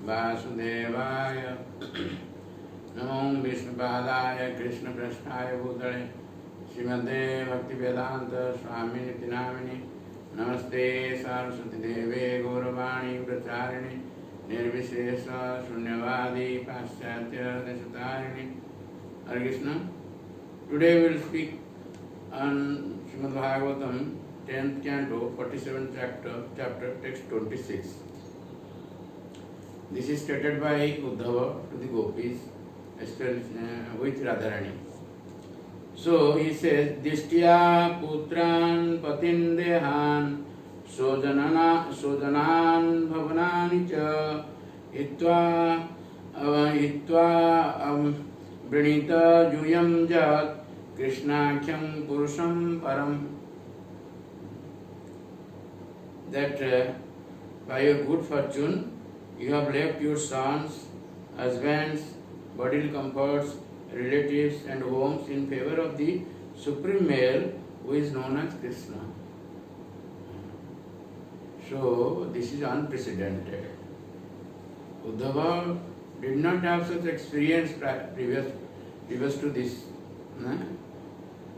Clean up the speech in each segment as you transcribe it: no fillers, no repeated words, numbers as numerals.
वासुदेवाय नमो विष्णुपादाय कृष्णपृष्ठाय भूतले श्रीमते भक्तिवेदांत स्वामिनिति नामिने नमस्ते सरस्वती देवे गौरवाणी प्रचारिणे निर्विशेष शून्यवादी पाश्चात्य देशतारिणे. Hare Krishna. Today we will speak on Srimad Bhagavatam 10th canto 47th chapter text 26. This is stated by Uddhava to the gopis with Radharani. So he says, Dishtya putran patindehan sojanan bhavanani cha hitva vrinita juyam jat krishnakhyam purusham param. That by your good fortune you have left your sons, husbands, bodily comforts, relatives and homes in favor of the supreme male who is known as Krishna. So this is unprecedented. Uddhava did not have such experience previous to this.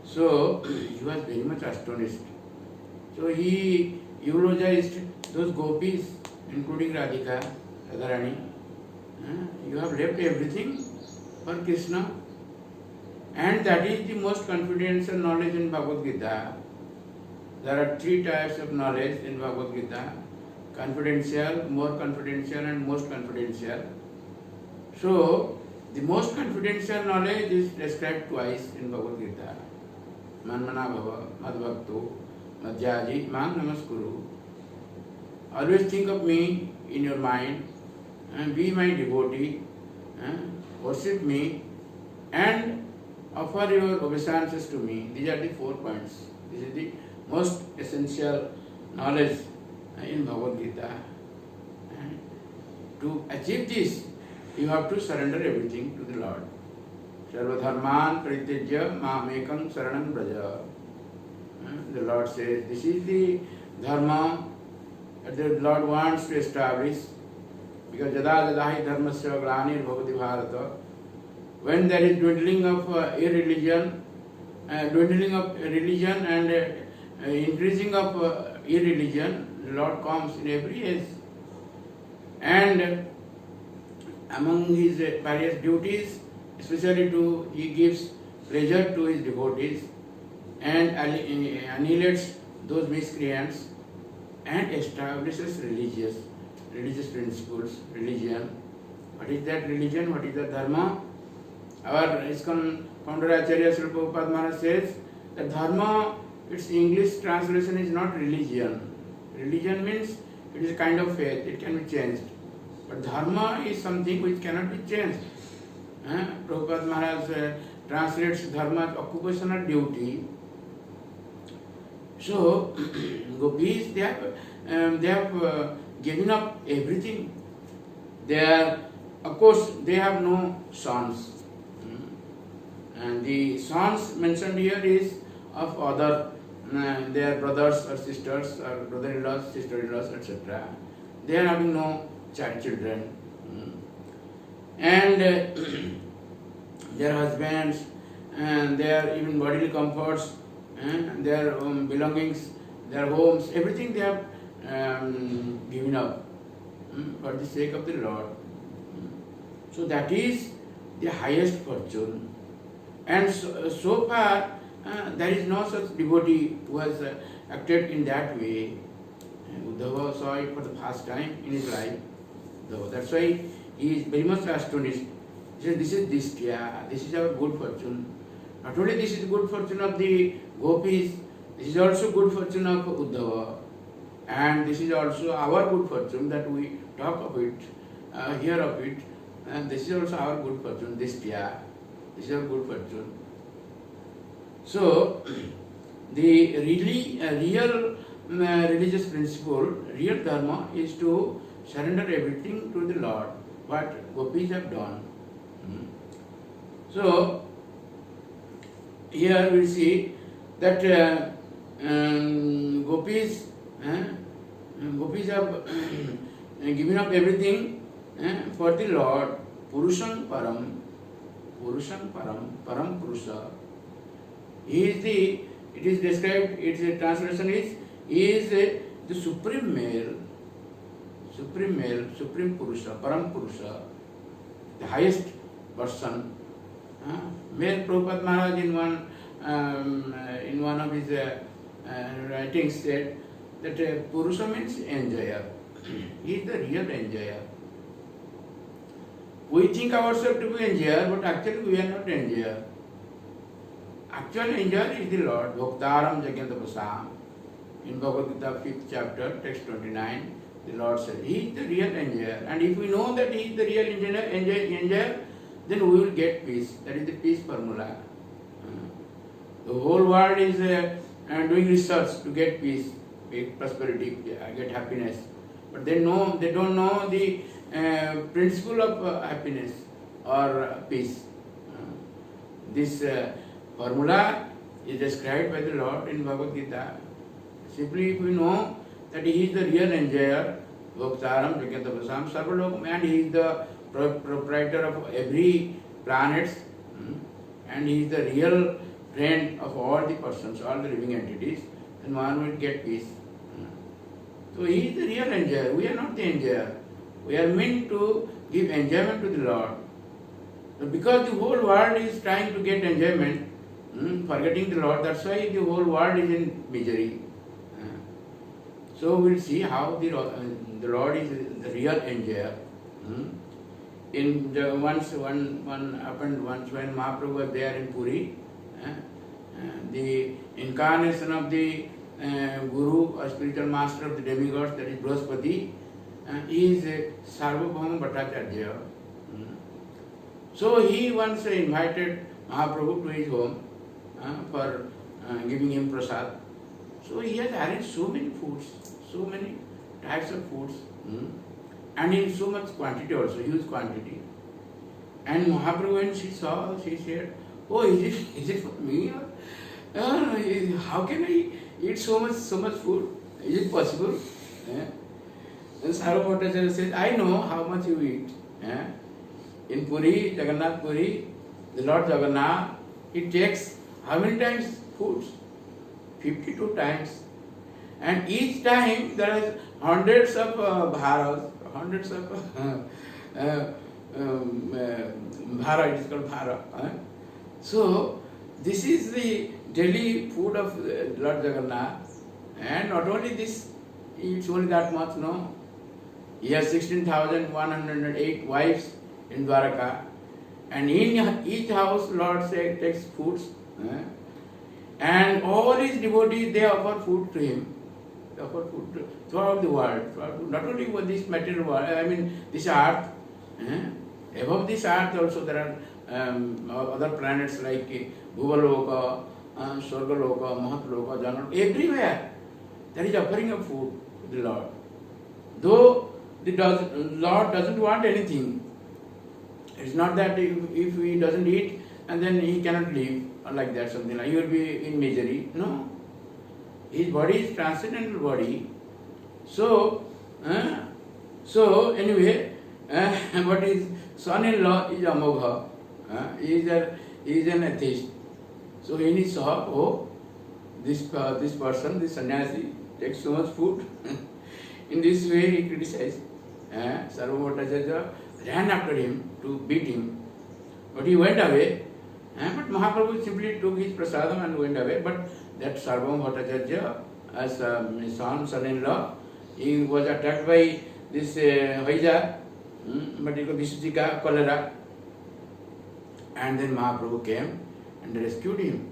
So he was very much astonished. So he eulogized those gopis, including Radhika, Radharani. You have left everything for Krishna. And that is the most confidential knowledge in Bhagavad Gita. There are three types of knowledge in Bhagavad Gita: confidential, more confidential and most confidential. So, the most confidential knowledge is described twice in Bhagavad Gita. Manmana bhava, madbhakto, madhyaji, mang namaskuru. Always think of me in your mind and be my devotee, worship me and offer your obeisances to me. These are the 4 points. This is the most essential knowledge in Bhagavad Gita. To achieve this, you have to surrender everything to the Lord. Sarva dharman paritejya mamekam saranam braja. The Lord says, this is the dharma that the Lord wants to establish. Because jada jadahi dharmasya glanir bhavati bharata. When there is dwindling of irreligion and increasing of irreligion, the Lord comes in every age. And among his various duties, especially he gives pleasure to his devotees and annihilates those miscreants and establishes religious principles, religion. What is that religion? What is the dharma? Our ISKCON founder Acharya Srila Prabhupada Maharaj says that dharma, its English translation is not religion. Religion means it is a kind of faith, it can be changed. But dharma is something which cannot be changed. Prabhupada Maharaj translates dharma as occupational duty. So, gopis, they have given up everything. Of course, they have no sons. And the sons mentioned here is of other, their brothers or sisters or brother-in-laws, sister-in-laws, etc. They are having no children. And their husbands and their even bodily comforts and their belongings, their homes, everything they have given up for the sake of the Lord. So that is the highest fortune. And so far, there is no such devotee who has acted in that way. Uddhava saw it for the first time in his life. That's why he is very much astonished. He says, this is Dishtya, this is our good fortune. Not only this is good fortune of the gopis, this is also good fortune of Uddhava. And this is also our good fortune that we talk of it, hear of it. And this is also our good fortune, Dishtya. This is our good fortune. So, the real religious principle, real dharma is to surrender everything to the Lord, what gopis have done. So, here we see that gopis have given up everything for the Lord, Purusham Param, Param Purusha. He is it is described, its translation is, he is the supreme male, supreme Purusha, Param Purusha, the highest person. Male Prabhupada Maharaj in one of his writings said that Purusha means enjoyer. He is the real enjoyer. We think ourselves to be enjoyer, but actually we are not enjoyer. Actual enjoyer is the Lord. Bhoktaram Jagyantapasam. In Bhagavad Gita 5th chapter, text 29, the Lord said, He is the real enjoyer. And if we know that He is the real enjoyer, then we will get peace. That is the peace formula. The whole world is doing research to get peace, get prosperity, get happiness. But they don't know the principle of happiness or peace. This formula is described by the Lord in Bhagavad Gita. Simply if we know that He is the real enjoyer, Bhoktaram Jagyantapasam Sarvalok, and He is the proprietor of every planet, and He is the real friend of all the persons, all the living entities, then one will get peace. So He is the real enjoyer. We are not the enjoyer. We are meant to give enjoyment to the Lord. So because the whole world is trying to get enjoyment, forgetting the Lord, that's why the whole world is in misery. So we'll see how the Lord is the real enjoyer. In the one happened once when Mahaprabhu was there in Puri, the incarnation of the Guru, a spiritual master of the demigods, that is Brahaspati, is Sarvabhauma Bhattacharya. So he once invited Mahaprabhu to his home for giving him prasad. So he has arranged so many foods, so many types of foods, and in so much quantity also, huge quantity. And Mahaprabhu, when she saw, she said, "Oh, is it for me? How can I eat so much food? Is it possible?" And Sarvabhauma Bhattacharya says, "I know how much you eat. In Puri, Jagannath Puri, the Lord Jagannath, he takes how many times foods? 52 times. And each time there are hundreds of bharas, hundreds of bhara, it is called bhara. So this is the daily food of Lord Jagannath. And not only this, he eats only that much, no. He has 16,108 wives in Dwaraka. And in each house, Lord takes foods. And all his devotees, they offer food to him. They offer food throughout the world. Not only for this material world, I mean this earth. Above this earth also there are other planets like Bhuvaloka, Swargaloka, Mahatloka, Janaloka. Everywhere there is offering of food to the Lord. Though the Lord doesn't want anything. It's not that if he doesn't eat and then he cannot live, or like that, something like, he will be in misery. No. His body is transcendental body. So anyway, but his son-in-law is Amogha. He is an atheist. So when he saw, this person, this sannyasi, takes so much food, in this way he criticized. Sarvabhauma Bhattacharya ran after him to beat him. But he went away. But Mahaprabhu simply took his prasadam and went away. But that Sarvabhauma Bhattacharya, as his son-in-law, he was attacked by this Haija, but it was Vishujika, cholera. And then Mahaprabhu came and rescued him.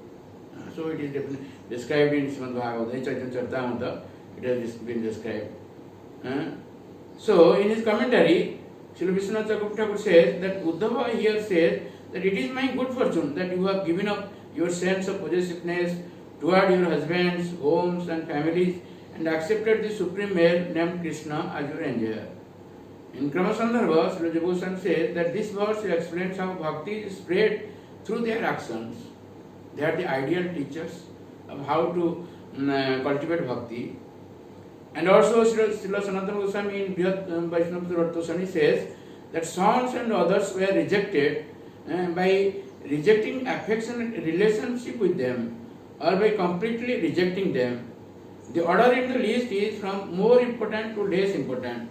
So it is described in Srimad Bhagavatam, Chaitanya-Charitamrita, it has been described. So in his commentary, Srila Vishwanath Chakravarti Thakur says that Uddhava here says that it is my good fortune that you have given up your sense of possessiveness toward your husbands, homes and families and accepted the supreme male named Krishna as your enjoyer. In Kramasandarbha, Srila Jagoshan says that this verse explains how bhakti is spread through their actions. They are the ideal teachers of how to cultivate bhakti. And also Srila Sanatana Goswami in Brihad Vaishnava Suratosani says that sons and others were rejected by rejecting affectionate relationship with them or by completely rejecting them. The order in the list is from more important to less important.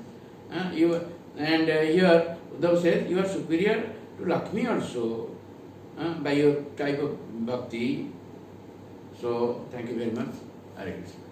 Here Uddhav says you are superior to Lakshmi also by your type of bhakti. So thank you very much. Hare Krishna.